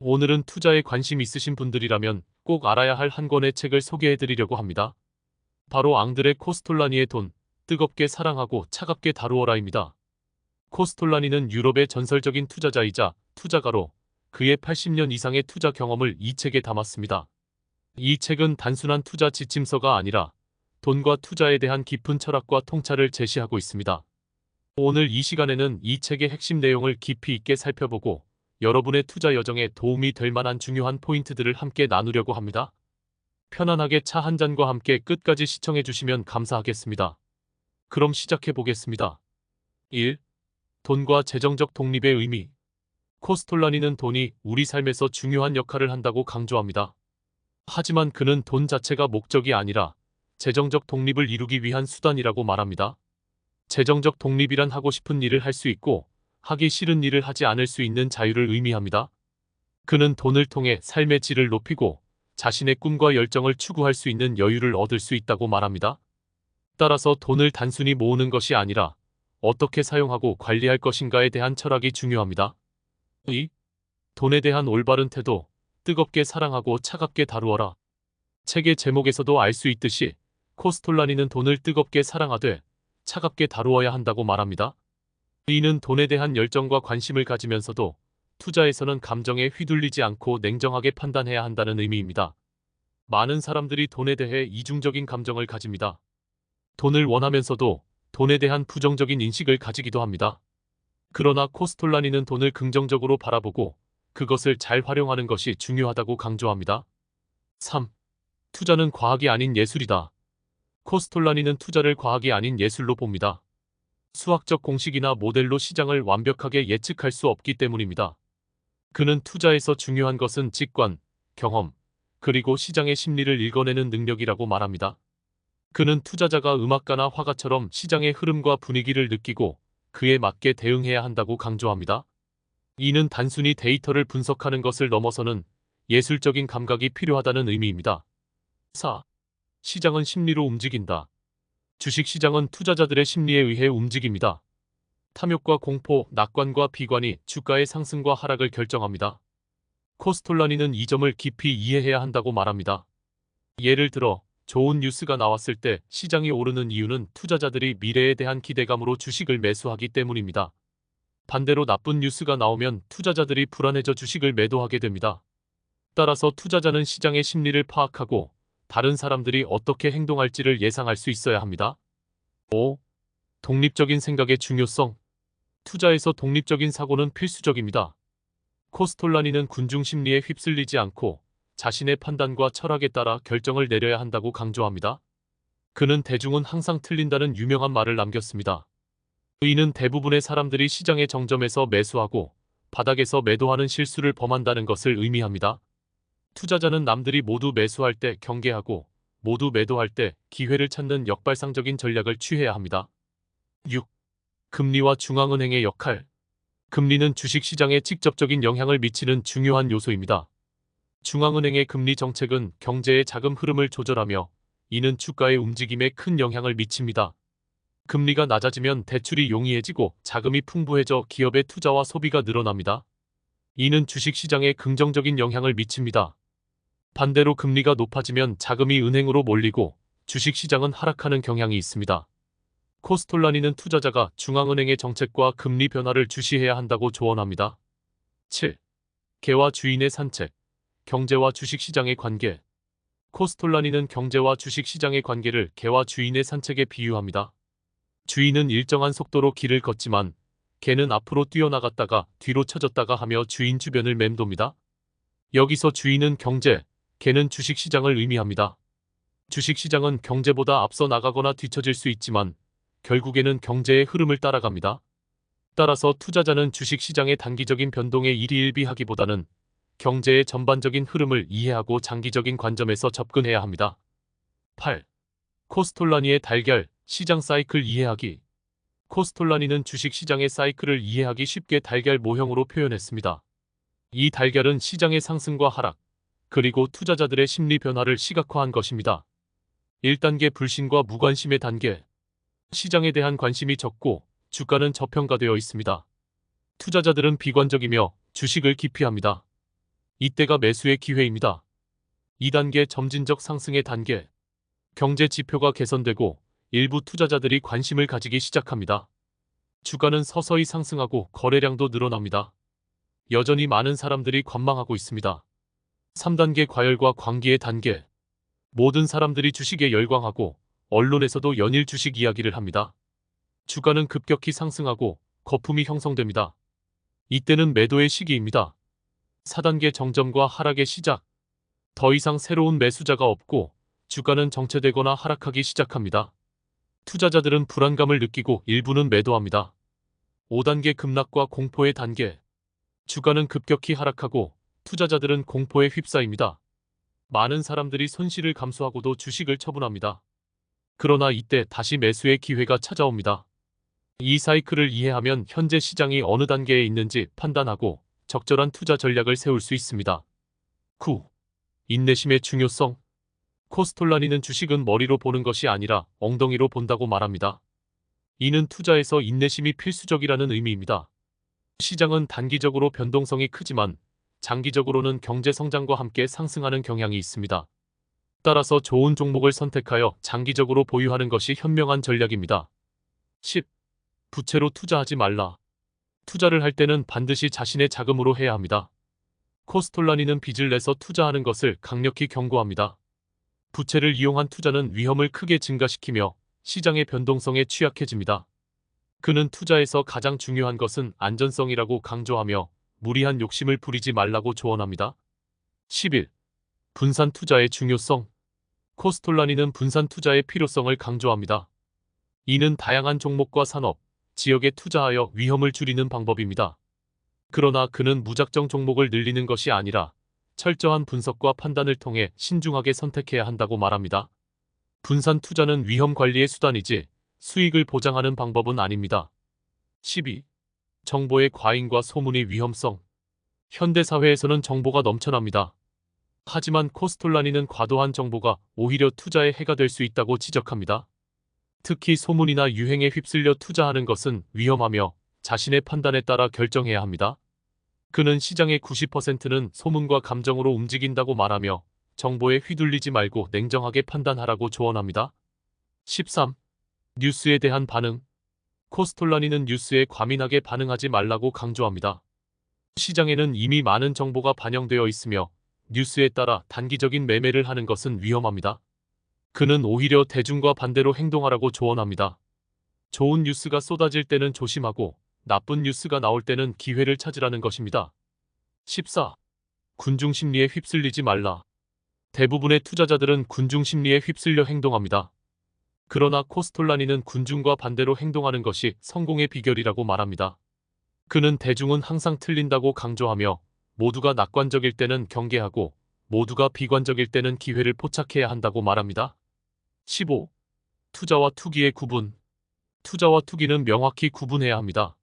오늘은 투자에 관심 있으신 분들이라면 꼭 알아야 할 한 권의 책을 소개해드리려고 합니다. 바로 앙드레 코스톨라니의 돈, 뜨겁게 사랑하고 차갑게 다루어라입니다. 코스톨라니는 유럽의 전설적인 투자자이자 투자가로 그의 80년 이상의 투자 경험을 이 책에 담았습니다. 이 책은 단순한 투자 지침서가 아니라 돈과 투자에 대한 깊은 철학과 통찰을 제시하고 있습니다. 오늘 이 시간에는 이 책의 핵심 내용을 깊이 있게 살펴보고 여러분의 투자 여정에 도움이 될 만한 중요한 포인트들을 함께 나누려고 합니다. 편안하게 차 한 잔과 함께 끝까지 시청해 주시면 감사하겠습니다. 그럼 시작해 보겠습니다. 1. 돈과 재정적 독립의 의미. 코스톨라니는 돈이 우리 삶에서 중요한 역할을 한다고 강조합니다. 하지만 그는 돈 자체가 목적이 아니라 재정적 독립을 이루기 위한 수단이라고 말합니다. 재정적 독립이란 하고 싶은 일을 할 수 있고 하기 싫은 일을 하지 않을 수 있는 자유를 의미합니다. 그는 돈을 통해 삶의 질을 높이고 자신의 꿈과 열정을 추구할 수 있는 여유를 얻을 수 있다고 말합니다. 따라서 돈을 단순히 모으는 것이 아니라 어떻게 사용하고 관리할 것인가에 대한 철학이 중요합니다. 2. 돈에 대한 올바른 태도, 뜨겁게 사랑하고 차갑게 다루어라. 책의 제목에서도 알 수 있듯이 코스톨라니는 돈을 뜨겁게 사랑하되 차갑게 다루어야 한다고 말합니다. 이는 돈에 대한 열정과 관심을 가지면서도 투자에서는 감정에 휘둘리지 않고 냉정하게 판단해야 한다는 의미입니다. 많은 사람들이 돈에 대해 이중적인 감정을 가집니다. 돈을 원하면서도 돈에 대한 부정적인 인식을 가지기도 합니다. 그러나 코스톨라니는 돈을 긍정적으로 바라보고 그것을 잘 활용하는 것이 중요하다고 강조합니다. 3. 투자는 과학이 아닌 예술이다. 코스톨라니는 투자를 과학이 아닌 예술로 봅니다. 수학적 공식이나 모델로 시장을 완벽하게 예측할 수 없기 때문입니다. 그는 투자에서 중요한 것은 직관, 경험, 그리고 시장의 심리를 읽어내는 능력이라고 말합니다. 그는 투자자가 음악가나 화가처럼 시장의 흐름과 분위기를 느끼고 그에 맞게 대응해야 한다고 강조합니다. 이는 단순히 데이터를 분석하는 것을 넘어서는 예술적인 감각이 필요하다는 의미입니다. 4. 시장은 심리로 움직인다. 주식시장은 투자자들의 심리에 의해 움직입니다. 탐욕과 공포, 낙관과 비관이 주가의 상승과 하락을 결정합니다. 코스톨라니는 이 점을 깊이 이해해야 한다고 말합니다. 예를 들어 좋은 뉴스가 나왔을 때 시장이 오르는 이유는 투자자들이 미래에 대한 기대감으로 주식을 매수하기 때문입니다. 반대로 나쁜 뉴스가 나오면 투자자들이 불안해져 주식을 매도하게 됩니다. 따라서 투자자는 시장의 심리를 파악하고 다른 사람들이 어떻게 행동할지를 예상할 수 있어야 합니다. 5. 독립적인 생각의 중요성. 투자에서 독립적인 사고는 필수적입니다. 코스톨라니는 군중 심리에 휩쓸리지 않고 자신의 판단과 철학에 따라 결정을 내려야 한다고 강조합니다. 그는 대중은 항상 틀린다는 유명한 말을 남겼습니다. 이는 대부분의 사람들이 시장의 정점에서 매수하고 바닥에서 매도하는 실수를 범한다는 것을 의미합니다. 투자자는 남들이 모두 매수할 때 경계하고 모두 매도할 때 기회를 찾는 역발상적인 전략을 취해야 합니다. 6. 금리와 중앙은행의 역할. 금리는 주식시장에 직접적인 영향을 미치는 중요한 요소입니다. 중앙은행의 금리 정책은 경제의 자금 흐름을 조절하며 이는 주가의 움직임에 큰 영향을 미칩니다. 금리가 낮아지면 대출이 용이해지고 자금이 풍부해져 기업의 투자와 소비가 늘어납니다. 이는 주식시장에 긍정적인 영향을 미칩니다. 반대로 금리가 높아지면 자금이 은행으로 몰리고 주식시장은 하락하는 경향이 있습니다. 코스톨라니는 투자자가 중앙은행의 정책과 금리 변화를 주시해야 한다고 조언합니다. 7. 개와 주인의 산책. 경제와 주식시장의 관계. 코스톨라니는 경제와 주식시장의 관계를 개와 주인의 산책에 비유합니다. 주인은 일정한 속도로 길을 걷지만 개는 앞으로 뛰어나갔다가 뒤로 쳐졌다가 하며 주인 주변을 맴돕니다. 여기서 주인은 경제, 개는 주식시장을 의미합니다. 주식시장은 경제보다 앞서 나가거나 뒤처질 수 있지만 결국에는 경제의 흐름을 따라갑니다. 따라서 투자자는 주식시장의 단기적인 변동에 일희일비하기보다는 경제의 전반적인 흐름을 이해하고 장기적인 관점에서 접근해야 합니다. 8. 코스톨라니의 달걀, 시장 사이클 이해하기. 코스톨라니는 주식시장의 사이클을 이해하기 쉽게 달걀 모형으로 표현했습니다. 이 달걀은 시장의 상승과 하락, 그리고 투자자들의 심리 변화를 시각화한 것입니다. 1단계 불신과 무관심의 단계. 시장에 대한 관심이 적고 주가는 저평가되어 있습니다. 투자자들은 비관적이며 주식을 기피합니다. 이때가 매수의 기회입니다. 2단계 점진적 상승의 단계. 경제 지표가 개선되고 일부 투자자들이 관심을 가지기 시작합니다. 주가는 서서히 상승하고 거래량도 늘어납니다. 여전히 많은 사람들이 관망하고 있습니다. 3단계 과열과 광기의 단계. 모든 사람들이 주식에 열광하고 언론에서도 연일 주식 이야기를 합니다. 주가는 급격히 상승하고 거품이 형성됩니다. 이때는 매도의 시기입니다. 4단계 정점과 하락의 시작. 더 이상 새로운 매수자가 없고 주가는 정체되거나 하락하기 시작합니다. 투자자들은 불안감을 느끼고 일부는 매도합니다. 5단계 급락과 공포의 단계. 주가는 급격히 하락하고 투자자들은 공포에 휩싸입니다. 많은 사람들이 손실을 감수하고도 주식을 처분합니다. 그러나 이때 다시 매수의 기회가 찾아옵니다. 이 사이클을 이해하면 현재 시장이 어느 단계에 있는지 판단하고 적절한 투자 전략을 세울 수 있습니다. 9. 인내심의 중요성. 코스톨라니는 주식은 머리로 보는 것이 아니라 엉덩이로 본다고 말합니다. 이는 투자에서 인내심이 필수적이라는 의미입니다. 시장은 단기적으로 변동성이 크지만 장기적으로는 경제 성장과 함께 상승하는 경향이 있습니다. 따라서 좋은 종목을 선택하여 장기적으로 보유하는 것이 현명한 전략입니다. 10. 부채로 투자하지 말라. 투자를 할 때는 반드시 자신의 자금으로 해야 합니다. 코스톨라니는 빚을 내서 투자하는 것을 강력히 경고합니다. 부채를 이용한 투자는 위험을 크게 증가시키며 시장의 변동성에 취약해집니다. 그는 투자에서 가장 중요한 것은 안전성이라고 강조하며 무리한 욕심을 부리지 말라고 조언합니다. 11. 분산 투자의 중요성. 코스톨라니는 분산 투자의 필요성을 강조합니다. 이는 다양한 종목과 산업, 지역에 투자하여 위험을 줄이는 방법입니다. 그러나 그는 무작정 종목을 늘리는 것이 아니라 철저한 분석과 판단을 통해 신중하게 선택해야 한다고 말합니다. 분산 투자는 위험 관리의 수단이지 수익을 보장하는 방법은 아닙니다. 12. 정보의 과잉과 소문의 위험성. 현대사회에서는 정보가 넘쳐납니다. 하지만 코스톨라니는 과도한 정보가 오히려 투자에 해가 될 수 있다고 지적합니다. 특히 소문이나 유행에 휩쓸려 투자하는 것은 위험하며 자신의 판단에 따라 결정해야 합니다. 그는 시장의 90%는 소문과 감정으로 움직인다고 말하며 정보에 휘둘리지 말고 냉정하게 판단하라고 조언합니다. 13. 뉴스에 대한 반응. 코스톨라니는 뉴스에 과민하게 반응하지 말라고 강조합니다. 시장에는 이미 많은 정보가 반영되어 있으며 뉴스에 따라 단기적인 매매를 하는 것은 위험합니다. 그는 오히려 대중과 반대로 행동하라고 조언합니다. 좋은 뉴스가 쏟아질 때는 조심하고 나쁜 뉴스가 나올 때는 기회를 찾으라는 것입니다. 14. 군중 심리에 휩쓸리지 말라. 대부분의 투자자들은 군중 심리에 휩쓸려 행동합니다. 그러나 코스톨라니는 군중과 반대로 행동하는 것이 성공의 비결이라고 말합니다. 그는 대중은 항상 틀린다고 강조하며 모두가 낙관적일 때는 경계하고 모두가 비관적일 때는 기회를 포착해야 한다고 말합니다. 15. 투자와 투기의 구분. 투자와 투기는 명확히 구분해야 합니다.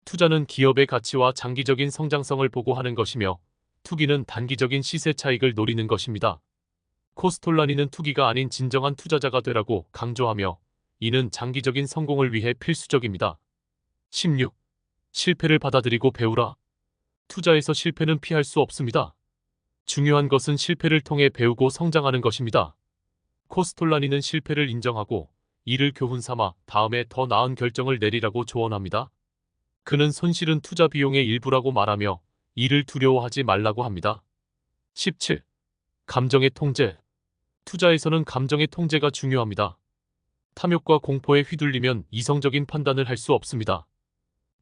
투자는 기업의 가치와 장기적인 성장성을 보고 하는 것이며 투기는 단기적인 시세 차익을 노리는 것입니다. 코스톨라니는 투기가 아닌 진정한 투자자가 되라고 강조하며 이는 장기적인 성공을 위해 필수적입니다. 16. 실패를 받아들이고 배우라. 투자에서 실패는 피할 수 없습니다. 중요한 것은 실패를 통해 배우고 성장하는 것입니다. 코스톨라니는 실패를 인정하고 이를 교훈 삼아 다음에 더 나은 결정을 내리라고 조언합니다. 그는 손실은 투자 비용의 일부라고 말하며 이를 두려워하지 말라고 합니다. 17. 감정의 통제. 투자에서는 감정의 통제가 중요합니다. 탐욕과 공포에 휘둘리면 이성적인 판단을 할 수 없습니다.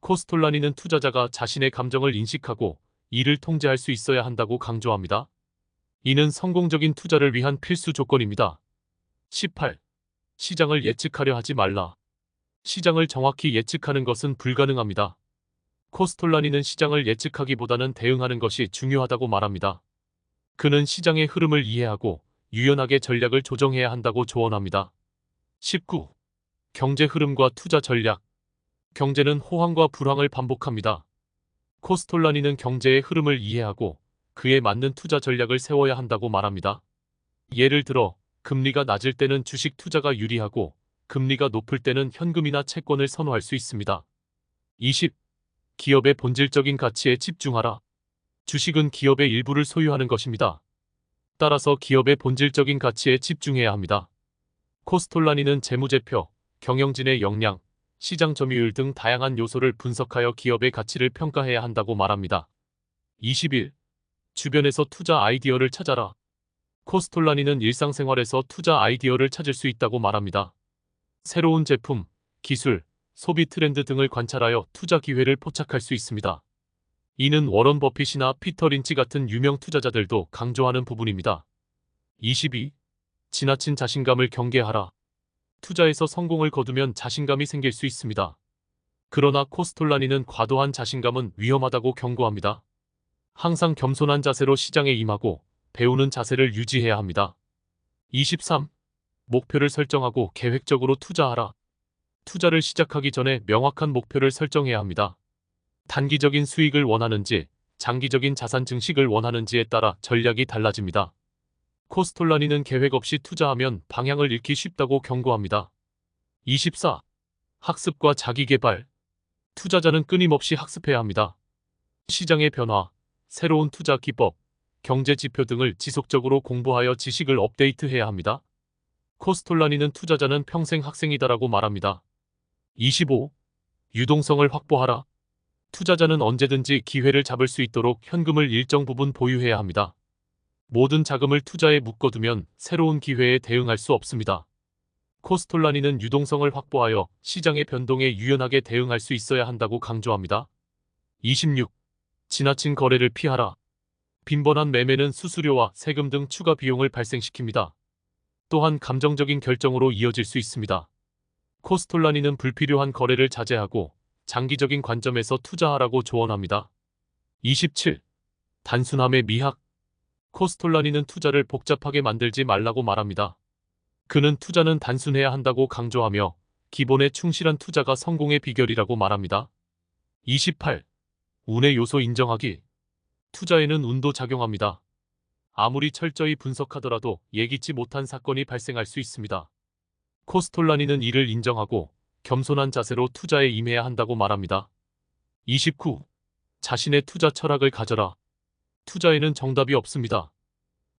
코스톨라니는 투자자가 자신의 감정을 인식하고 이를 통제할 수 있어야 한다고 강조합니다. 이는 성공적인 투자를 위한 필수 조건입니다. 18. 시장을 예측하려 하지 말라. 시장을 정확히 예측하는 것은 불가능합니다. 코스톨라니는 시장을 예측하기보다는 대응하는 것이 중요하다고 말합니다. 그는 시장의 흐름을 이해하고 유연하게 전략을 조정해야 한다고 조언합니다. 19. 경제 흐름과 투자 전략. 경제는 호황과 불황을 반복합니다. 코스톨라니는 경제의 흐름을 이해하고 그에 맞는 투자 전략을 세워야 한다고 말합니다. 예를 들어 금리가 낮을 때는 주식 투자가 유리하고 금리가 높을 때는 현금이나 채권을 선호할 수 있습니다. 20. 기업의 본질적인 가치에 집중하라. 주식은 기업의 일부를 소유하는 것입니다. 따라서 기업의 본질적인 가치에 집중해야 합니다. 코스톨라니는 재무제표, 경영진의 역량, 시장 점유율 등 다양한 요소를 분석하여 기업의 가치를 평가해야 한다고 말합니다. 21. 주변에서 투자 아이디어를 찾아라. 코스톨라니는 일상생활에서 투자 아이디어를 찾을 수 있다고 말합니다. 새로운 제품, 기술, 소비 트렌드 등을 관찰하여 투자 기회를 포착할 수 있습니다. 이는 워런 버핏이나 피터 린치 같은 유명 투자자들도 강조하는 부분입니다. 22. 지나친 자신감을 경계하라. 투자에서 성공을 거두면 자신감이 생길 수 있습니다. 그러나 코스톨라니는 과도한 자신감은 위험하다고 경고합니다. 항상 겸손한 자세로 시장에 임하고 배우는 자세를 유지해야 합니다. 23. 목표를 설정하고 계획적으로 투자하라. 투자를 시작하기 전에 명확한 목표를 설정해야 합니다. 단기적인 수익을 원하는지, 장기적인 자산 증식을 원하는지에 따라 전략이 달라집니다. 코스톨라니는 계획 없이 투자하면 방향을 잃기 쉽다고 경고합니다. 24. 학습과 자기개발. 투자자는 끊임없이 학습해야 합니다. 시장의 변화, 새로운 투자 기법, 경제 지표 등을 지속적으로 공부하여 지식을 업데이트해야 합니다. 코스톨라니는 투자자는 평생 학생이다라고 말합니다. 25. 유동성을 확보하라. 투자자는 언제든지 기회를 잡을 수 있도록 현금을 일정 부분 보유해야 합니다. 모든 자금을 투자에 묶어두면 새로운 기회에 대응할 수 없습니다. 코스톨라니는 유동성을 확보하여 시장의 변동에 유연하게 대응할 수 있어야 한다고 강조합니다. 26. 지나친 거래를 피하라. 빈번한 매매는 수수료와 세금 등 추가 비용을 발생시킵니다. 또한 감정적인 결정으로 이어질 수 있습니다. 코스톨라니는 불필요한 거래를 자제하고 장기적인 관점에서 투자하라고 조언합니다. 27. 단순함의 미학. 코스톨라니는 투자를 복잡하게 만들지 말라고 말합니다. 그는 투자는 단순해야 한다고 강조하며 기본에 충실한 투자가 성공의 비결이라고 말합니다. 28. 운의 요소 인정하기. 투자에는 운도 작용합니다. 아무리 철저히 분석하더라도 예기치 못한 사건이 발생할 수 있습니다. 코스톨라니는 이를 인정하고 겸손한 자세로 투자에 임해야 한다고 말합니다. 29. 자신의 투자 철학을 가져라. 투자에는 정답이 없습니다.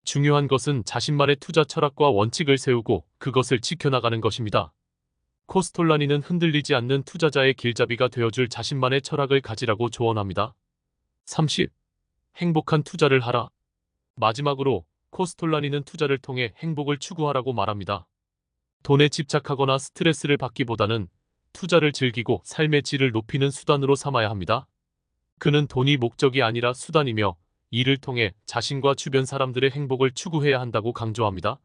중요한 것은 자신만의 투자 철학과 원칙을 세우고 그것을 지켜나가는 것입니다. 코스톨라니는 흔들리지 않는 투자자의 길잡이가 되어줄 자신만의 철학을 가지라고 조언합니다. 30. 행복한 투자를 하라. 마지막으로 코스톨라니는 투자를 통해 행복을 추구하라고 말합니다. 돈에 집착하거나 스트레스를 받기보다는 투자를 즐기고 삶의 질을 높이는 수단으로 삼아야 합니다. 그는 돈이 목적이 아니라 수단이며 이를 통해 자신과 주변 사람들의 행복을 추구해야 한다고 강조합니다.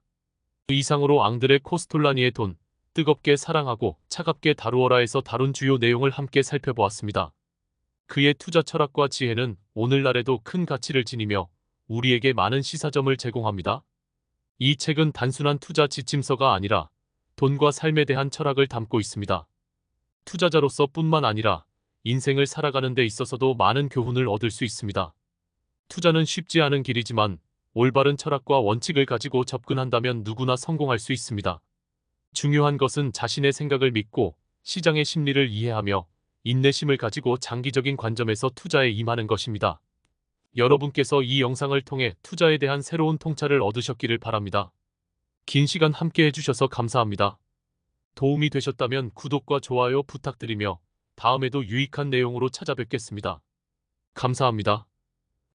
이상으로 앙드레 코스톨라니의 돈, 뜨겁게 사랑하고 차갑게 다루어라에서 다룬 주요 내용을 함께 살펴보았습니다. 그의 투자 철학과 지혜는 오늘날에도 큰 가치를 지니며 우리에게 많은 시사점을 제공합니다. 이 책은 단순한 투자 지침서가 아니라 돈과 삶에 대한 철학을 담고 있습니다. 투자자로서 뿐만 아니라 인생을 살아가는 데 있어서도 많은 교훈을 얻을 수 있습니다. 투자는 쉽지 않은 길이지만 올바른 철학과 원칙을 가지고 접근한다면 누구나 성공할 수 있습니다. 중요한 것은 자신의 생각을 믿고 시장의 심리를 이해하며 인내심을 가지고 장기적인 관점에서 투자에 임하는 것입니다. 여러분께서 이 영상을 통해 투자에 대한 새로운 통찰을 얻으셨기를 바랍니다. 긴 시간 함께 해주셔서 감사합니다. 도움이 되셨다면 구독과 좋아요 부탁드리며 다음에도 유익한 내용으로 찾아뵙겠습니다. 감사합니다.